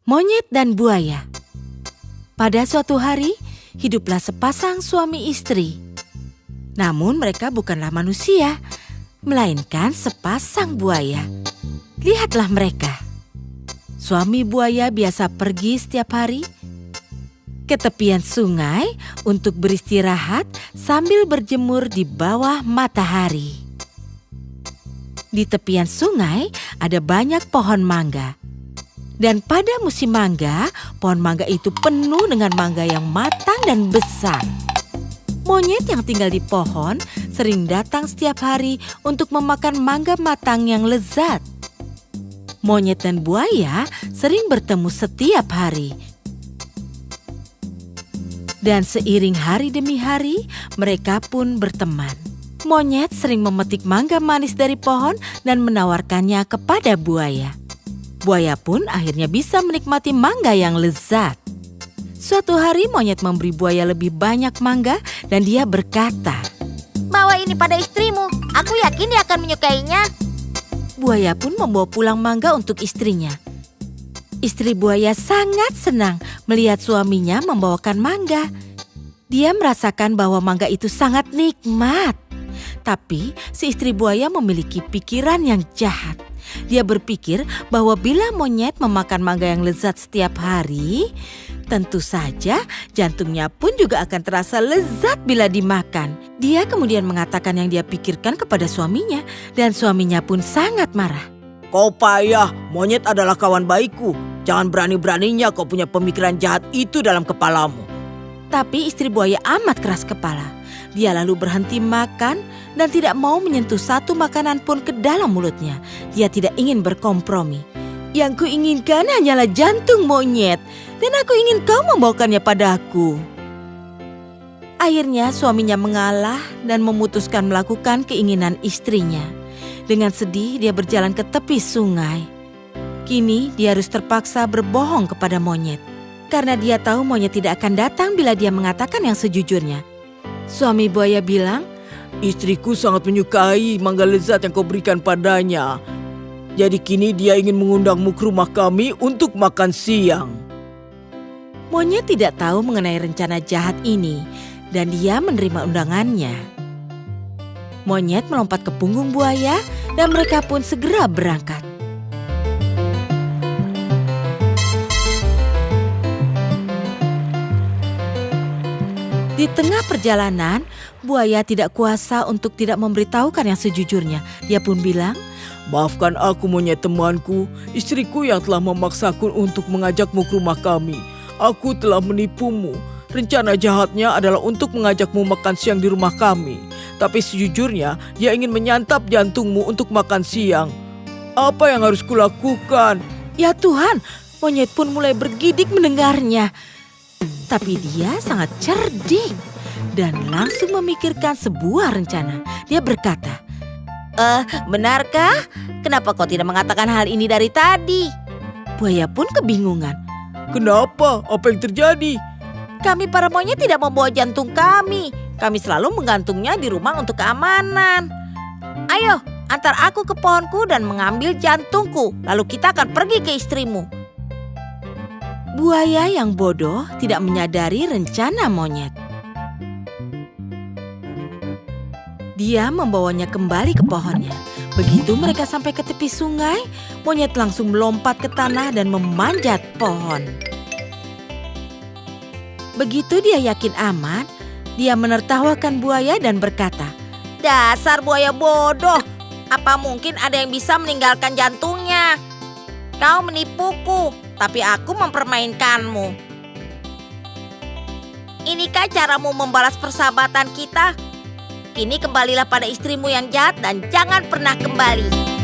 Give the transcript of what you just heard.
Monyet dan buaya. Pada suatu hari, hiduplah sepasang suami istri. Namun mereka bukanlah manusia, melainkan sepasang buaya. Lihatlah mereka. Suami buaya biasa pergi setiap hari ke tepian sungai untuk beristirahat sambil berjemur di bawah matahari. Di tepian sungai ada banyak pohon mangga. Dan pada musim mangga, pohon mangga itu penuh dengan mangga yang matang dan besar. Monyet yang tinggal di pohon sering datang setiap hari untuk memakan mangga matang yang lezat. Monyet dan buaya sering bertemu setiap hari. Dan seiring hari demi hari, mereka pun berteman. Monyet sering memetik mangga manis dari pohon dan menawarkannya kepada buaya. Buaya pun akhirnya bisa menikmati mangga yang lezat. Suatu hari monyet memberi buaya lebih banyak mangga dan dia berkata, "Bawa ini pada istrimu, aku yakin dia akan menyukainya." Buaya pun membawa pulang mangga untuk istrinya. Istri buaya sangat senang melihat suaminya membawakan mangga. Dia merasakan bahwa mangga itu sangat nikmat. Tapi si istri buaya memiliki pikiran yang jahat. Dia berpikir bahwa bila monyet memakan mangga yang lezat setiap hari, tentu saja jantungnya pun juga akan terasa lezat bila dimakan. Dia kemudian mengatakan yang dia pikirkan kepada suaminya, dan suaminya pun sangat marah. "Kau payah, monyet adalah kawan baikku. Jangan berani-beraninya kau punya pemikiran jahat itu dalam kepalamu." Tapi istri buaya amat keras kepala. Dia lalu berhenti makan dan tidak mau menyentuh satu makanan pun ke dalam mulutnya. Dia tidak ingin berkompromi. "Yang kuinginkan hanyalah jantung monyet, dan aku ingin kau membawakannya padaku." Akhirnya suaminya mengalah dan memutuskan melakukan keinginan istrinya. Dengan sedih dia berjalan ke tepi sungai. Kini dia harus terpaksa berbohong kepada monyet. Karena dia tahu monyet tidak akan datang bila dia mengatakan yang sejujurnya. Suami buaya bilang, "Istriku sangat menyukai mangga lezat yang kau berikan padanya. Jadi kini dia ingin mengundangmu ke rumah kami untuk makan siang." Monyet tidak tahu mengenai rencana jahat ini dan dia menerima undangannya. Monyet melompat ke punggung buaya dan mereka pun segera berangkat. Di tengah perjalanan, buaya tidak kuasa untuk tidak memberitahukan yang sejujurnya. Dia pun bilang, "Maafkan aku monyet temanku, istriku yang telah memaksaku untuk mengajakmu ke rumah kami. Aku telah menipumu. Rencana jahatnya adalah untuk mengajakmu makan siang di rumah kami. Tapi sejujurnya dia ingin menyantap jantungmu untuk makan siang. Apa yang harus kulakukan?" "Ya Tuhan," monyet pun mulai bergidik mendengarnya. Tapi dia sangat cerdik dan langsung memikirkan sebuah rencana. Dia berkata, Benarkah? Kenapa kau tidak mengatakan hal ini dari tadi?" Buaya pun kebingungan. "Kenapa? Apa yang terjadi?" "Kami para monyet tidak membawa jantung kami. Kami selalu menggantungnya di rumah untuk keamanan. Ayo, antar aku ke pohonku dan mengambil jantungku. Lalu kita akan pergi ke istrimu." Buaya yang bodoh tidak menyadari rencana monyet. Dia membawanya kembali ke pohonnya. Begitu mereka sampai ke tepi sungai, monyet langsung melompat ke tanah dan memanjat pohon. Begitu dia yakin aman, dia menertawakan buaya dan berkata, "Dasar buaya bodoh, apa mungkin ada yang bisa meninggalkan jantungnya? Kau menipuku, tapi aku mempermainkanmu. Inikah caramu membalas persahabatan kita? Kini kembalilah pada istrimu yang jahat dan jangan pernah kembali."